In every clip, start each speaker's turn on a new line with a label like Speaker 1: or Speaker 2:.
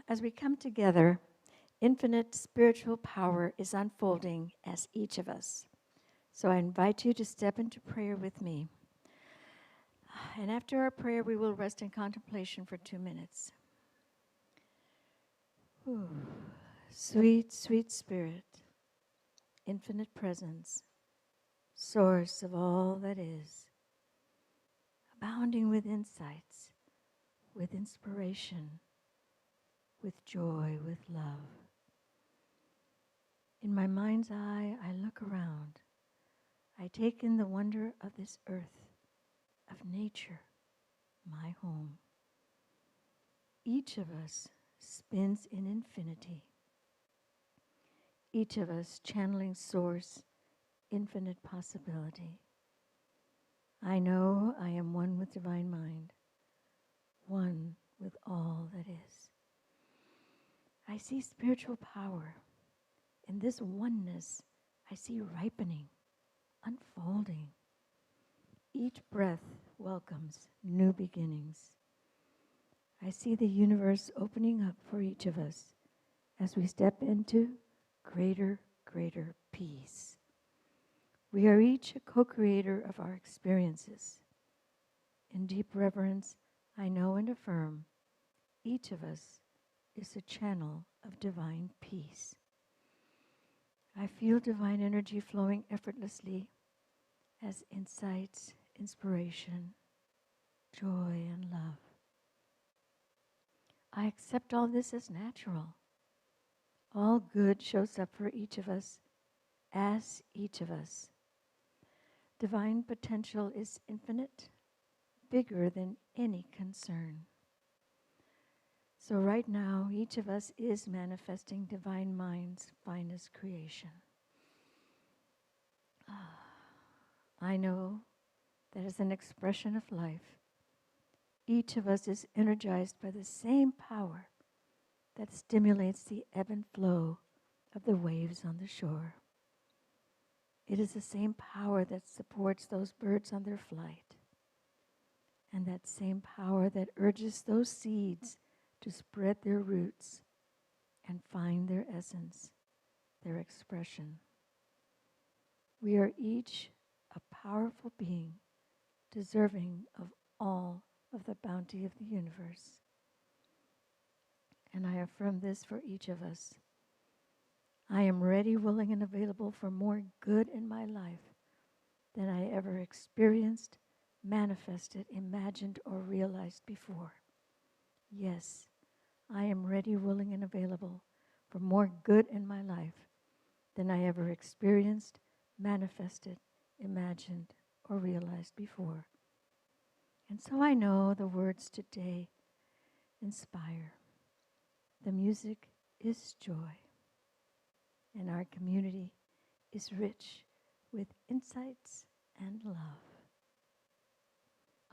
Speaker 1: as we come together, infinite spiritual power is unfolding as each of us. So I invite you to step into prayer with me. And after our prayer, we will rest in contemplation for 2 minutes. Ooh. Sweet, sweet Spirit, infinite presence, source of all that is, abounding with insights, with inspiration, with joy, with love. In my mind's eye, I look around. I take in the wonder of this earth, of nature, my home. Each of us spins in infinity. Each of us channeling source, infinite possibility. I know I am one with divine mind, one with all that is. I see spiritual power. In this oneness, I see ripening, unfolding. Each breath welcomes new beginnings. I see the universe opening up for each of us as we step into greater, greater peace. We are each a co-creator of our experiences. In deep reverence, I know and affirm each of us is a channel of divine peace. I feel divine energy flowing effortlessly as insights, inspiration, joy, and love. I accept all this as natural. All good shows up for each of us as each of us. Divine potential is infinite, bigger than any concern. So right now, each of us is manifesting divine mind's finest creation. I know that as an expression of life, each of us is energized by the same power that stimulates the ebb and flow of the waves on the shore. It is the same power that supports those birds on their flight, and that same power that urges those seeds to spread their roots and find their essence, their expression. We are each a powerful being, deserving of all of the bounty of the universe. And I affirm this for each of us. I am ready, willing, and available for more good in my life than I ever experienced, manifested, imagined, or realized before. Yes, I am ready, willing, and available for more good in my life than I ever experienced, manifested, imagined, or realized before. And so I know the words today inspire. The music is joy, and our community is rich with insights and love.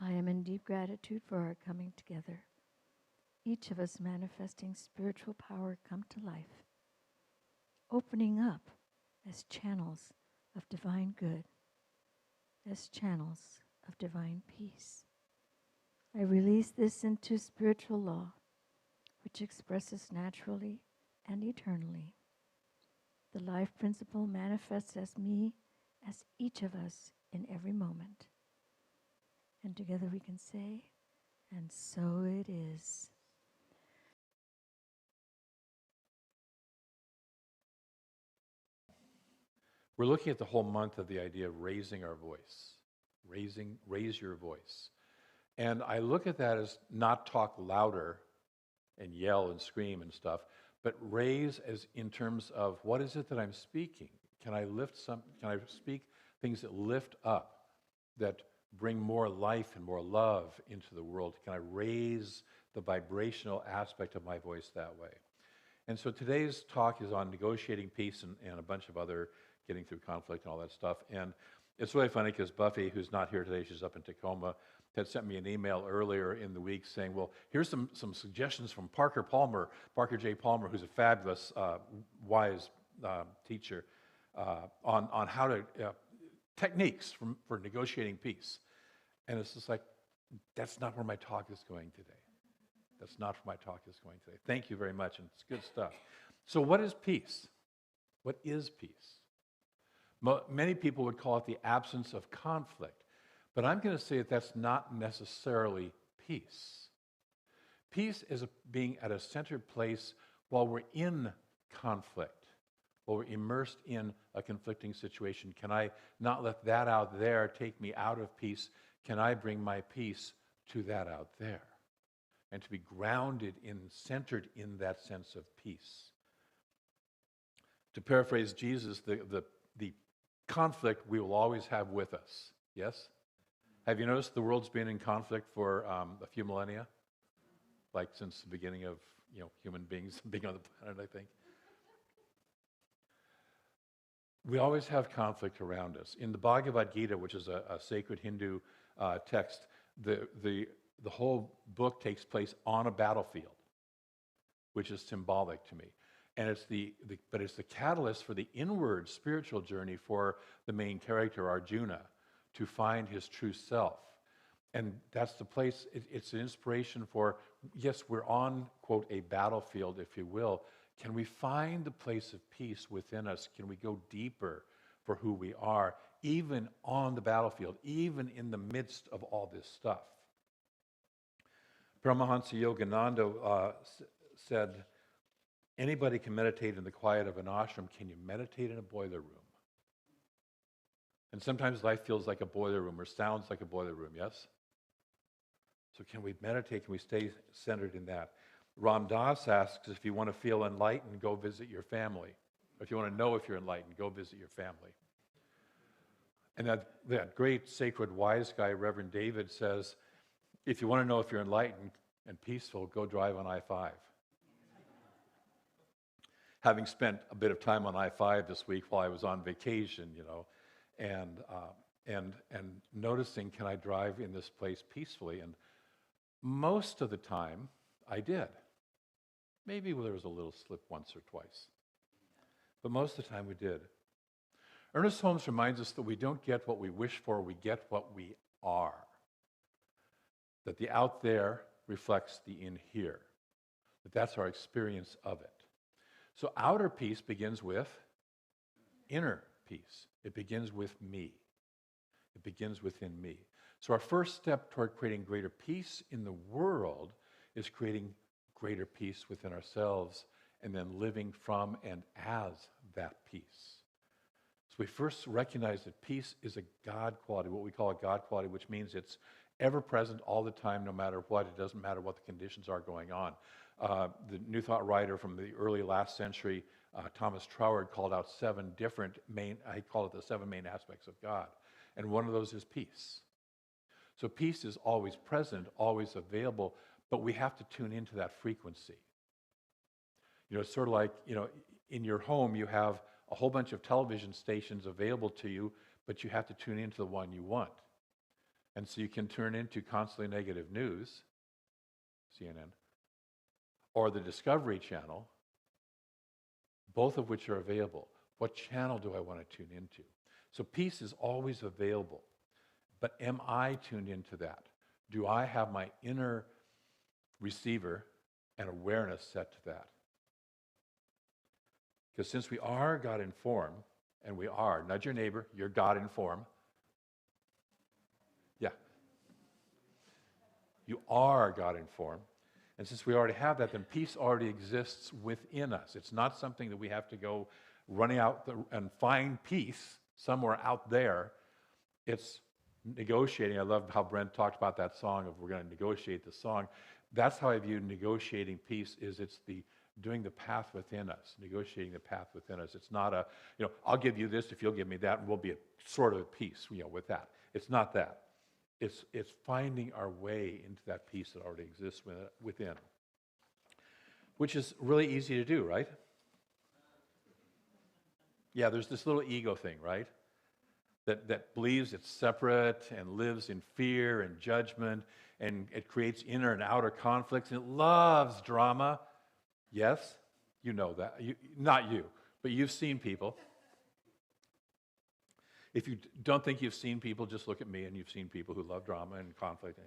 Speaker 1: I am in deep gratitude for our coming together, each of us manifesting spiritual power come to life, opening up as channels of divine good, as channels of divine peace. I release this into spiritual law, which expresses naturally and eternally. The life principle manifests as me, as each of us in every moment. And together we can say, and so it is.
Speaker 2: We're looking at the whole month of the idea of raising our voice. Raise your voice. And I look at that as not talk louder and yell and scream and stuff, but raise as in terms of what is it that I'm speaking? Can I speak things that lift up, that bring more life and more love into the world? Can I raise the vibrational aspect of my voice that way? And so today's talk is on negotiating peace and a bunch of other getting through conflict and all that stuff. And it's really funny because Buffy, who's not here today, she's up in Tacoma, had sent me an email earlier in the week saying, well, here's some suggestions from Parker J. Palmer, who's a fabulous, wise teacher, on how to, techniques for negotiating peace. And it's just like, that's not where my talk is going today. That's not where my talk is going today. Thank you very much, and it's good stuff. So what is peace? What is peace? Many people would call it the absence of conflict, but I'm going to say that that's not necessarily peace. Peace is being at a centered place while we're in conflict, while we're immersed in a conflicting situation. Can I not let that out there take me out of peace? Can I bring my peace to that out there? And to be grounded in, centered in that sense of peace. To paraphrase Jesus, the conflict we will always have with us. Yes? Have you noticed the world's been in conflict for a few millennia? Like since the beginning of human beings being on the planet, I think. We always have conflict around us. In the Bhagavad Gita, which is a sacred Hindu text, the whole book takes place on a battlefield, which is symbolic to me. And it's but it's the catalyst for the inward spiritual journey for the main character, Arjuna, to find his true self. And that's the place, it's an inspiration for, yes, we're on, quote, a battlefield, if you will. Can we find the place of peace within us? Can we go deeper for who we are, even on the battlefield, even in the midst of all this stuff? Paramahansa Yogananda said, anybody can meditate in the quiet of an ashram. Can you meditate in a boiler room? And sometimes life feels like a boiler room or sounds like a boiler room, yes? So can we meditate? Can we stay centered in that? Ram Dass asks, if you want to feel enlightened, go visit your family. If you want to know if you're enlightened, go visit your family. And that great sacred wise guy, Reverend David, says, if you want to know if you're enlightened and peaceful, go drive on I-5. Having spent a bit of time on I-5 this week while I was on vacation, and noticing, can I drive in this place peacefully? And most of the time, I did. Maybe there was a little slip once or twice. But most of the time, we did. Ernest Holmes reminds us that we don't get what we wish for, we get what we are. That the out there reflects the in here. That's our experience of it. So outer peace begins with inner peace. It begins with me. It begins within me. So our first step toward creating greater peace in the world is creating greater peace within ourselves and then living from and as that peace. So we first recognize that peace is a God quality, what we call a God quality, which means it's ever present all the time, no matter what. It doesn't matter what the conditions are going on. The New Thought writer from the early last century, Thomas Troward, called out I call it the 7 main aspects of God. And one of those is peace. So peace is always present, always available, but we have to tune into that frequency. It's sort of like, in your home, you have a whole bunch of television stations available to you, but you have to tune into the one you want. And so you can turn into constantly negative news, CNN, or the Discovery Channel, both of which are available. What channel do I want to tune into? So peace is always available. But am I tuned into that? Do I have my inner receiver and awareness set to that? Because since we are God-informed, and we are, nudge your neighbor, you're God-informed. Yeah. You are God-informed. And since we already have that, then peace already exists within us. It's not something that we have to go running out and find peace somewhere out there. It's negotiating. I love how Brent talked about that song of we're going to negotiate the song. That's how I view negotiating peace. It's doing the path within us, negotiating the path within us. It's not I'll give you this if you'll give me that, and we'll be sort of at peace, with that. It's not that. It's finding our way into that peace that already exists within, which is really easy to do, right? Yeah, there's this little ego thing, right? That believes it's separate and lives in fear and judgment, and it creates inner and outer conflicts, and it loves drama. Yes, you know that. Not you, but you've seen people. If you don't think you've seen people, just look at me, and you've seen people who love drama and conflict.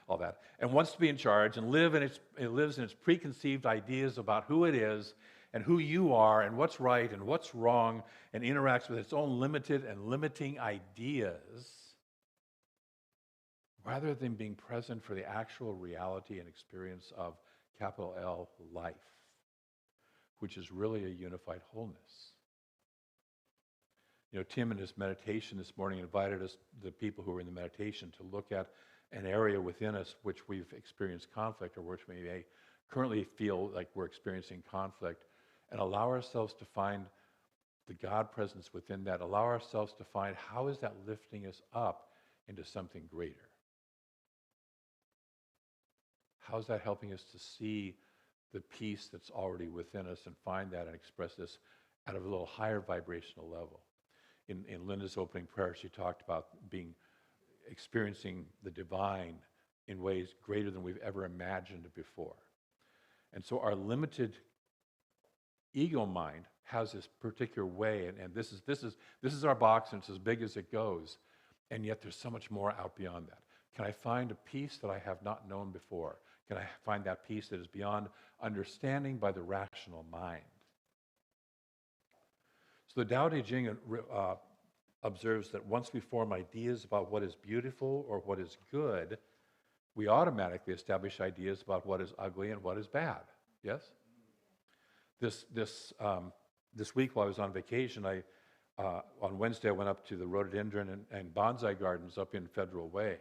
Speaker 2: all that, and wants to be in charge and it lives in its preconceived ideas about who it is and who you are and what's right and what's wrong, and interacts with its own limited and limiting ideas, rather than being present for the actual reality and experience of capital L life, which is really a unified wholeness. You know, Tim in his meditation this morning invited us, the people who were in the meditation, to look at an area within us which we've experienced conflict, or which we may currently feel like we're experiencing conflict, and allow ourselves to find the God presence within that. Allow ourselves to find, how is that lifting us up into something greater? How is that helping us to see the peace that's already within us and find that and express this at a little higher vibrational level? In Linda's opening prayer, she talked about experiencing the divine in ways greater than we've ever imagined before. And so our limited ego mind has this particular way, and this is our box, and it's as big as it goes, and yet there's so much more out beyond that. Can I find a peace that I have not known before? Can I find that peace that is beyond understanding by the rational mind? So the Tao Te Ching observes that once we form ideas about what is beautiful or what is good, we automatically establish ideas about what is ugly and what is bad. Yes? This week while I was on vacation, on Wednesday I went up to the rhododendron and bonsai gardens up in Federal Way.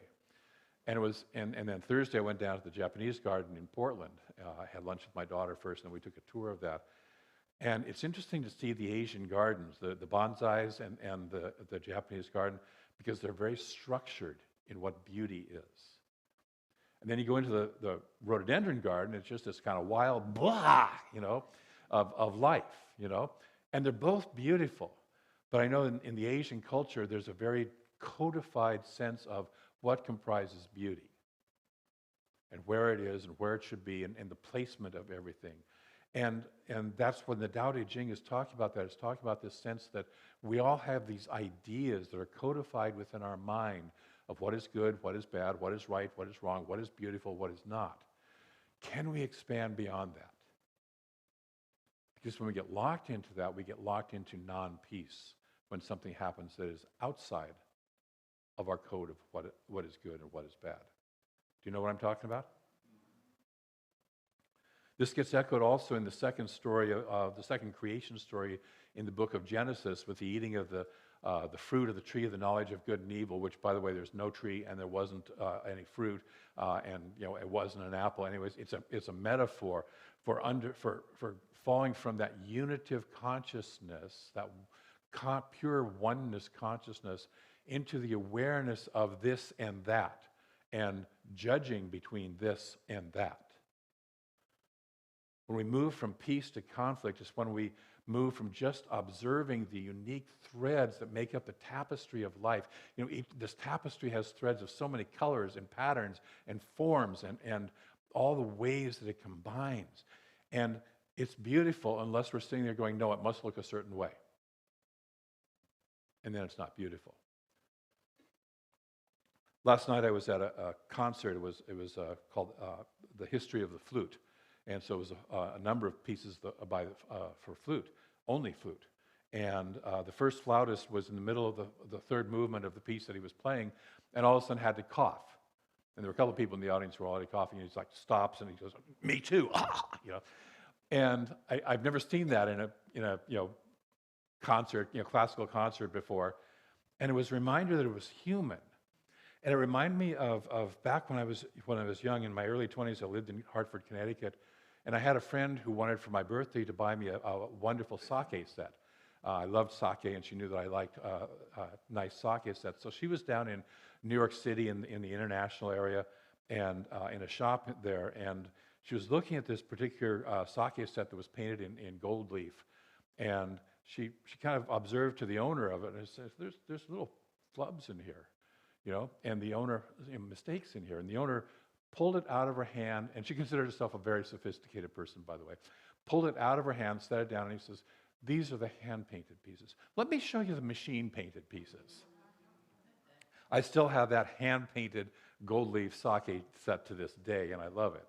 Speaker 2: And then Thursday I went down to the Japanese garden in Portland. I had lunch with my daughter first, and then we took a tour of that. And it's interesting to see the Asian gardens, the bonsais and the Japanese garden, because they're very structured in what beauty is. And then you go into the rhododendron garden, it's just this kind of wild blah, of life, And they're both beautiful. But I know in the Asian culture, there's a very codified sense of what comprises beauty and where it is and where it should be and the placement of everything. And that's when the Tao Te Ching is talking about that. It's talking about this sense that we all have these ideas that are codified within our mind of what is good, what is bad, what is right, what is wrong, what is beautiful, what is not. Can we expand beyond that? Because when we get locked into that, we get locked into non-peace when something happens that is outside of our code of what is good and what is bad. Do you know what I'm talking about? This gets echoed also in the second story of the second creation story in the book of Genesis, with the eating of the fruit of the tree of the knowledge of good and evil, which, by the way, there's no tree and there wasn't any fruit, and it wasn't an apple. Anyways, it's a metaphor for falling from that unitive consciousness, that pure oneness consciousness, into the awareness of this and that, and judging between this and that. When we move from peace to conflict, it's when we move from just observing the unique threads that make up the tapestry of life. This tapestry has threads of so many colors and patterns and forms and all the ways that it combines. And it's beautiful unless we're sitting there going, no, it must look a certain way. And then it's not beautiful. Last night I was at a concert. It was called The History of the Flute. And so it was a number of pieces for flute, only flute. And the first flautist was in the middle of the third movement of the piece that he was playing, and all of a sudden had to cough. And there were a couple of people in the audience who were already coughing, and he's like, stops, and he goes, me too, And I've never seen that in a concert, classical concert before. And it was a reminder that it was human. And it reminded me of back when I was young, in my early 20s. I lived in Hartford, Connecticut. And I had a friend who wanted for my birthday to buy me a wonderful sake set. I loved sake, and she knew that I liked nice sake sets. So she was down in New York City in the international area, and in a shop there, and she was looking at this particular sake set that was painted in gold leaf. And she kind of observed to the owner of it, and says, there's little flubs in here, and the owner, mistakes in here. And the owner pulled it out of her hand, and she considered herself a very sophisticated person, by the way. Pulled it out of her hand, set it down, and he says, these are the hand-painted pieces. Let me show you the machine-painted pieces. I still have that hand-painted gold leaf sake set to this day, and I love it.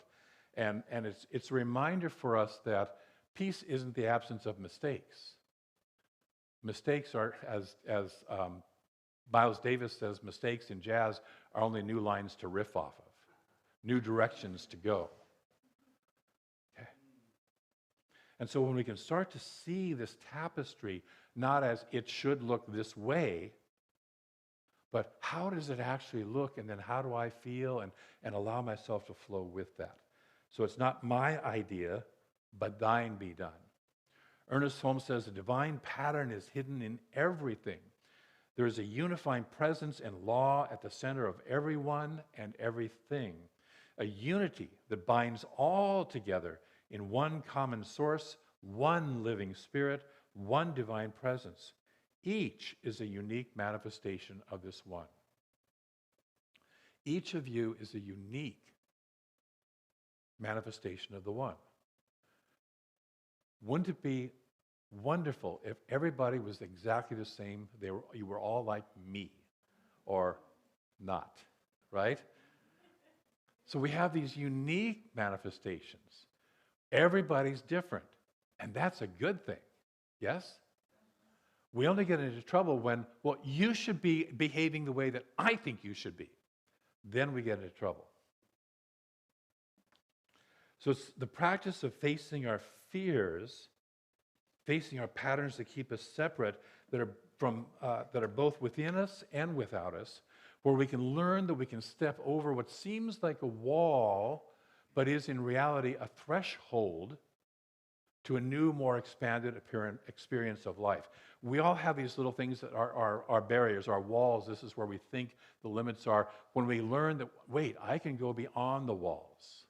Speaker 2: And it's a reminder for us that peace isn't the absence of mistakes. Mistakes are, as Miles Davis says, mistakes in jazz are only new lines to riff off of, new directions to go. Okay? And so when we can start to see this tapestry, not as it should look this way, but how does it actually look, and then how do I feel, and allow myself to flow with that. So it's not my idea, but thine be done. Ernest Holmes says, the divine pattern is hidden in everything. There is a unifying presence and law at the center of everyone and everything. A unity that binds all together in one common source, one living spirit, one divine presence. Each is a unique manifestation of this one. Each of you is a unique manifestation of the one. Wouldn't it be wonderful if everybody was exactly the same? You were all like me, or not, right? So we have these unique manifestations. Everybody's different, and that's a good thing, yes? We only get into trouble when, well, you should be behaving the way that I think you should be. Then we get into trouble. So it's the practice of facing our fears, facing our patterns that keep us separate, that are both within us and without us, where we can learn that we can step over what seems like a wall, but is in reality a threshold to a new, more expanded experience of life. We all have these little things that are our barriers, our walls. This is where we think the limits are. When we learn that, wait, I can go beyond the walls.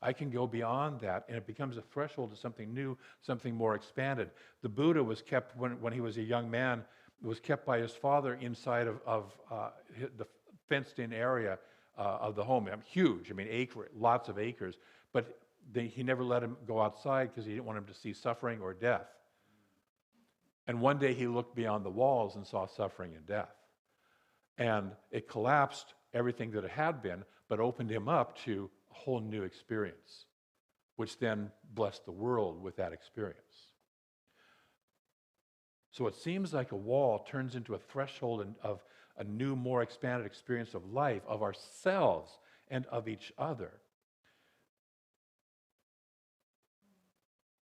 Speaker 2: I can go beyond that, and it becomes a threshold to something new, something more expanded. The Buddha was kept, when he was a young man, was kept by his father inside of the fenced-in area of the home. Huge, lots of acres. But he never let him go outside because he didn't want him to see suffering or death. And one day he looked beyond the walls and saw suffering and death. And it collapsed everything that it had been, but opened him up to a whole new experience, which then blessed the world with that experience. So it seems like a wall turns into a threshold of a new, more expanded experience of life, of ourselves and of each other.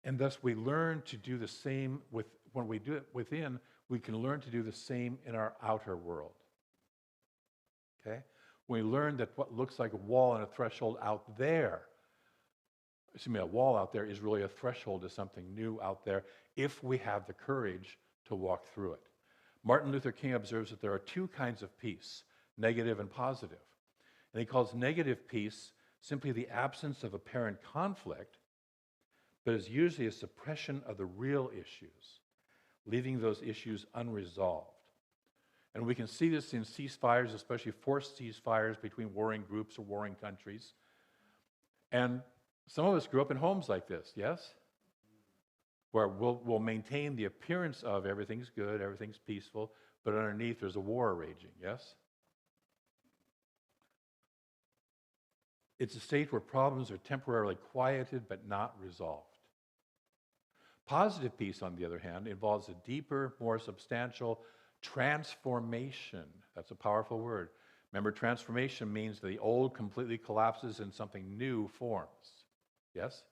Speaker 2: And thus we learn to do the same when we do it within, we can learn to do the same in our outer world. Okay? We learn that what looks like a wall and a threshold out there, a wall out there is really a threshold to something new out there if we have the courage to walk through it. Martin Luther King observes that there are two kinds of peace, negative and positive. And he calls negative peace simply the absence of apparent conflict, but is usually a suppression of the real issues, leaving those issues unresolved. And we can see this in ceasefires, especially forced ceasefires between warring groups or warring countries. And some of us grew up in homes like this, yes? Where we'll maintain the appearance of everything's good, everything's peaceful, but underneath there's a war raging, yes? It's a state where problems are temporarily quieted but not resolved. Positive peace, on the other hand, involves a deeper, more substantial transformation. That's a powerful word. Remember, transformation means the old completely collapses and something new forms. Yes?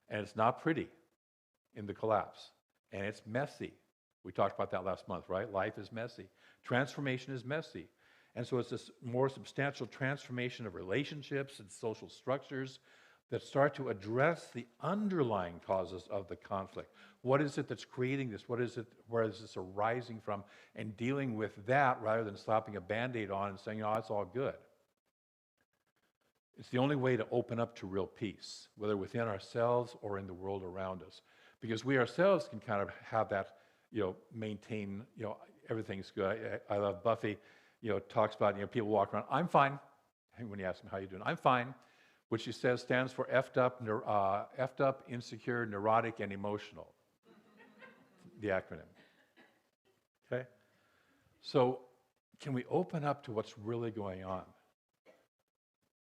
Speaker 2: And it's not pretty in the collapse. And it's messy. We talked about that last month, right? Life is messy. Transformation is messy. And so it's this more substantial transformation of relationships and social structures that start to address the underlying causes of the conflict. What is it that's creating this? Where is this arising from? And dealing with that rather than slapping a Band-Aid on and saying, it's all good. It's the only way to open up to real peace, whether within ourselves or in the world around us. Because we ourselves can kind of have that, maintain, everything's good. I love Buffy, talks about, people walk around, I'm fine. And when you ask them, how you doing? I'm fine. Which she says stands for effed up, insecure, neurotic, and emotional. The acronym. Okay? So can we open up to what's really going on?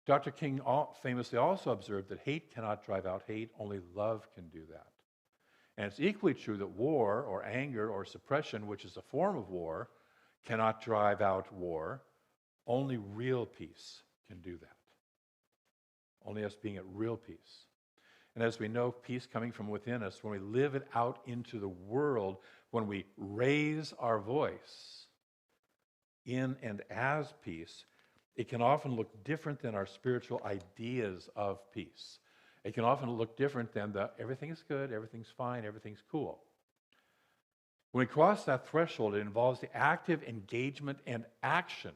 Speaker 2: Dr. King famously also observed that hate cannot drive out hate, only love can do that. And it's equally true that war or anger or suppression, which is a form of war, cannot drive out war. Only real peace can do that. Only us being at real peace. And as we know, peace coming from within us, when we live it out into the world, when we raise our voice in and as peace, it can often look different than our spiritual ideas of peace. It can often look different than the everything's good, everything's fine, everything's cool. When we cross that threshold, it involves the active engagement and action,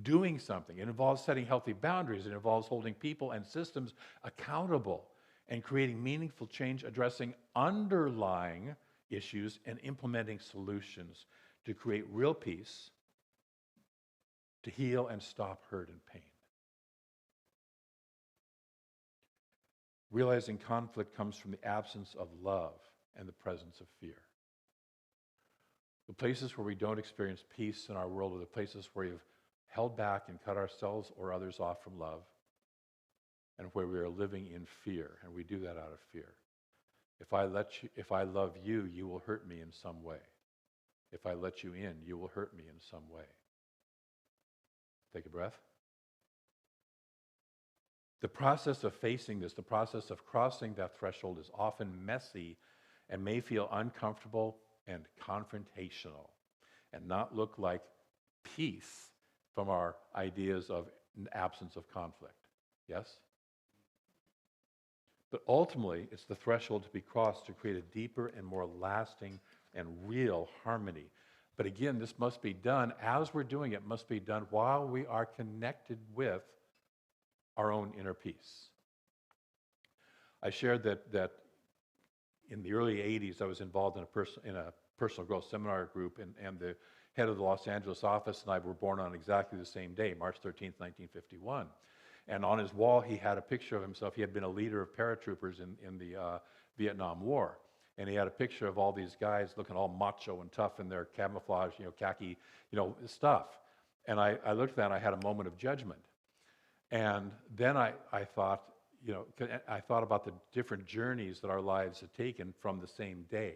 Speaker 2: doing something. It involves setting healthy boundaries. It involves holding people and systems accountable and creating meaningful change, addressing underlying issues and implementing solutions to create real peace, to heal and stop hurt and pain. Realizing conflict comes from the absence of love and the presence of fear. The places where we don't experience peace in our world are the places where we've held back and cut ourselves or others off from love, and where we are living in fear, and we do that out of fear. If I love you, you will hurt me in some way. If I let you in, you will hurt me in some way. Take a breath. The process of facing this, the process of crossing that threshold is often messy and may feel uncomfortable and confrontational and not look like peace from our ideas of an absence of conflict. Yes? But ultimately, it's the threshold to be crossed to create a deeper and more lasting and real harmony. But again, this must be done, as we're doing it, must be done while we are connected with our own inner peace. I shared that in the early 80s, I was involved in a personal growth seminar group, and the head of the Los Angeles office and I were born on exactly the same day, March 13th, 1951. And on his wall, he had a picture of himself. He had been a leader of paratroopers in the Vietnam War. And he had a picture of all these guys looking all macho and tough in their camouflage, khaki, stuff. And I looked at that and I had a moment of judgment. And then I thought, I thought about the different journeys that our lives had taken from the same day.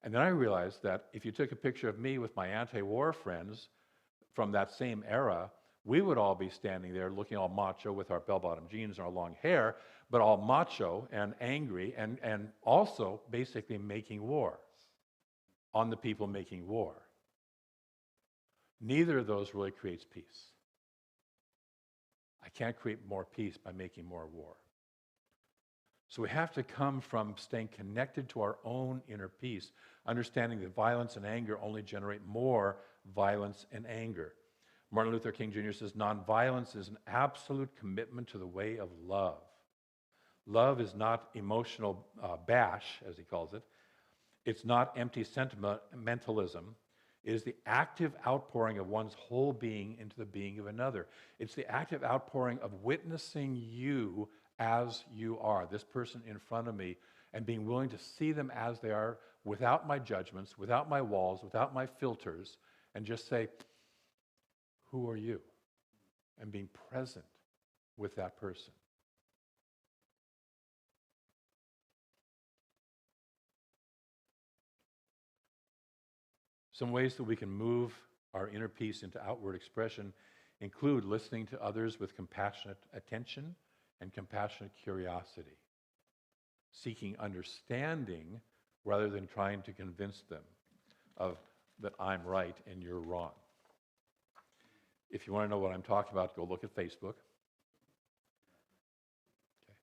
Speaker 2: And then I realized that if you took a picture of me with my anti-war friends from that same era, we would all be standing there looking all macho with our bell-bottom jeans and our long hair, but all macho and angry and also basically making war on the people making war. Neither of those really creates peace. I can't create more peace by making more war. So we have to come from staying connected to our own inner peace, understanding that violence and anger only generate more violence and anger. Martin Luther King Jr. says, nonviolence is an absolute commitment to the way of love. Love is not emotional bash, as he calls it. It's not empty sentimentalism. It is the active outpouring of one's whole being into the being of another. It's the active outpouring of witnessing you as you are, this person in front of me, and being willing to see them as they are without my judgments, without my walls, without my filters, and just say, who are you? And being present with that person. Some ways that we can move our inner peace into outward expression include listening to others with compassionate attention and compassionate curiosity, seeking understanding rather than trying to convince them of that I'm right and you're wrong. If you want to know what I'm talking about, go look at Facebook. Okay.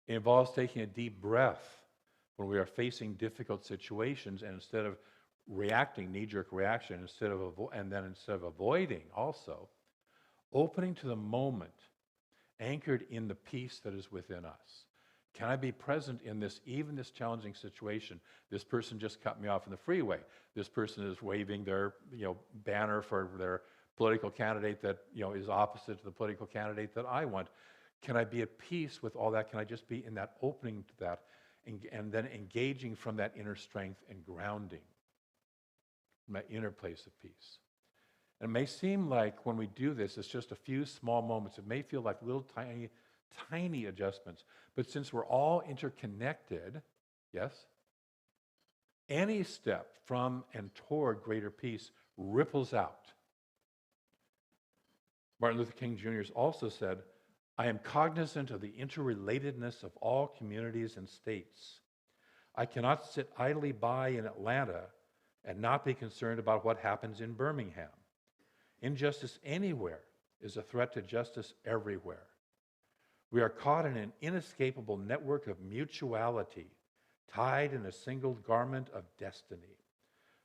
Speaker 2: It involves taking a deep breath when we are facing difficult situations, and instead of reacting, knee-jerk reaction, instead of avoiding also, opening to the moment, anchored in the peace that is within us. Can I be present in this challenging situation? This person just cut me off in the freeway. This person is waving their banner for their political candidate that is opposite to the political candidate that I want. Can I be at peace with all that? Can I just be in that opening to that and then engaging from that inner strength and grounding, from that inner place of peace? And it may seem like when we do this, it's just a few small moments. It may feel like little tiny, tiny adjustments. But since we're all interconnected, yes, any step from and toward greater peace ripples out. Martin Luther King Jr. also said, I am cognizant of the interrelatedness of all communities and states. I cannot sit idly by in Atlanta and not be concerned about what happens in Birmingham. Injustice anywhere is a threat to justice everywhere. We are caught in an inescapable network of mutuality, tied in a single garment of destiny.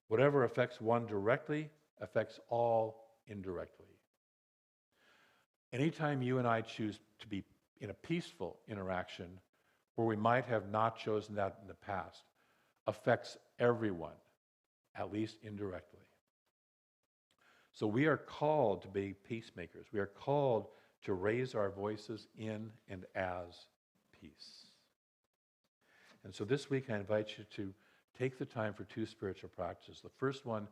Speaker 2: Whatever affects one directly affects all indirectly. Anytime you and I choose to be in a peaceful interaction where we might have not chosen that in the past, affects everyone, at least indirectly. So we are called to be peacemakers. We are called to raise our voices in and as peace. And so this week I invite you to take the time for two spiritual practices. The first one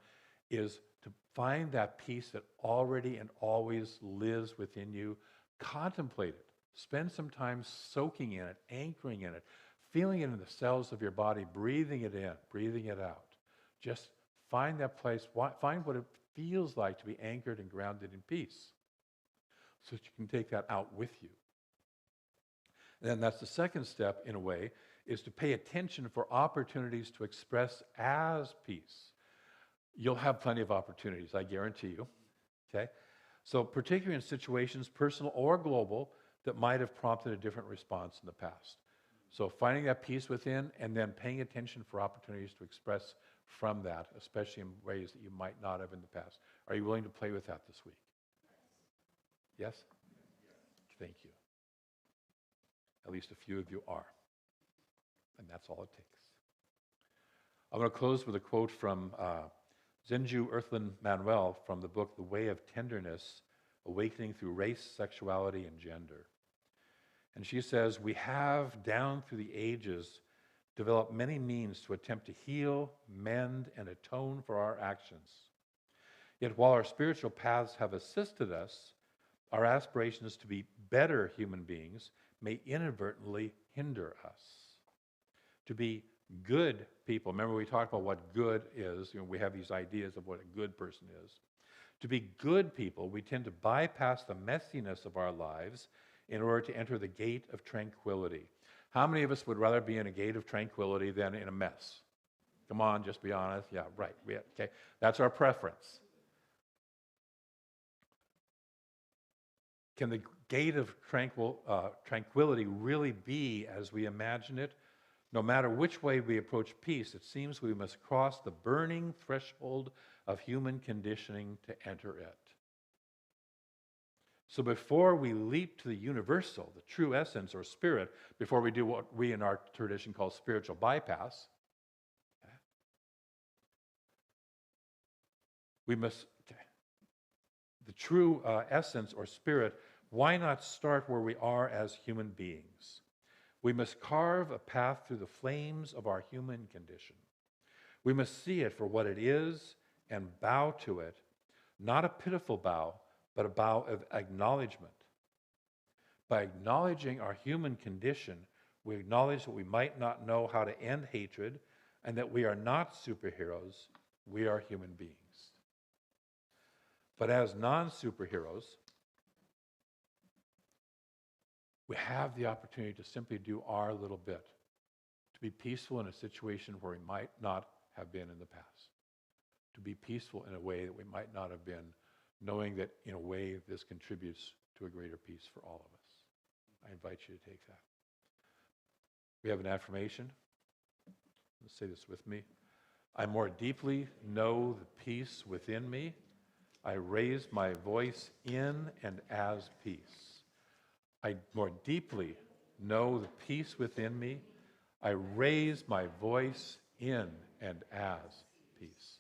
Speaker 2: is to find that peace that already and always lives within you. Contemplate it. Spend some time soaking in it, anchoring in it, feeling it in the cells of your body, breathing it in, breathing it out. Just find that place, find what it feels like to be anchored and grounded in peace so that you can take that out with you. And then that's the second step, in a way, is to pay attention for opportunities to express as peace. You'll have plenty of opportunities, I guarantee you, okay? So particularly in situations, personal or global, that might have prompted a different response in the past. So finding that peace within and then paying attention for opportunities to express from that, especially in ways that you might not have in the past. Are you willing to play with that this week? Yes? Thank you. At least a few of you are. And that's all it takes. I'm going to close with a quote from Zenju Earthlyn Manuel from the book The Way of Tenderness, Awakening Through Race, Sexuality, and Gender. And she says, we have, down through the ages, developed many means to attempt to heal, mend, and atone for our actions. Yet while our spiritual paths have assisted us, our aspirations to be better human beings may inadvertently hinder us. To be good people, remember we talked about what good is, we have these ideas of what a good person is. To be good people, we tend to bypass the messiness of our lives in order to enter the gate of tranquility. How many of us would rather be in a gate of tranquility than in a mess? Come on, just be honest. Yeah, right. Okay, that's our preference. Can the gate of tranquility really be as we imagine it? No matter which way we approach peace, it seems we must cross the burning threshold of human conditioning to enter it. So before we leap to the universal, the true essence or spirit, before we do what we in our tradition call spiritual bypass, we must, the true essence or spirit, why not start where we are as human beings? We must carve a path through the flames of our human condition. We must see it for what it is and bow to it, not a pitiful bow, but a bow of acknowledgement. By acknowledging our human condition, we acknowledge that we might not know how to end hatred and that we are not superheroes, we are human beings. But as non-superheroes, we have the opportunity to simply do our little bit, to be peaceful in a situation where we might not have been in the past, to be peaceful in a way that we might not have been, knowing that in a way this contributes to a greater peace for all of us. I invite you to take that. We have an affirmation. Let's say this with me. I more deeply know the peace within me. I raise my voice in and as peace. I more deeply know the peace within me. I raise my voice in and as peace.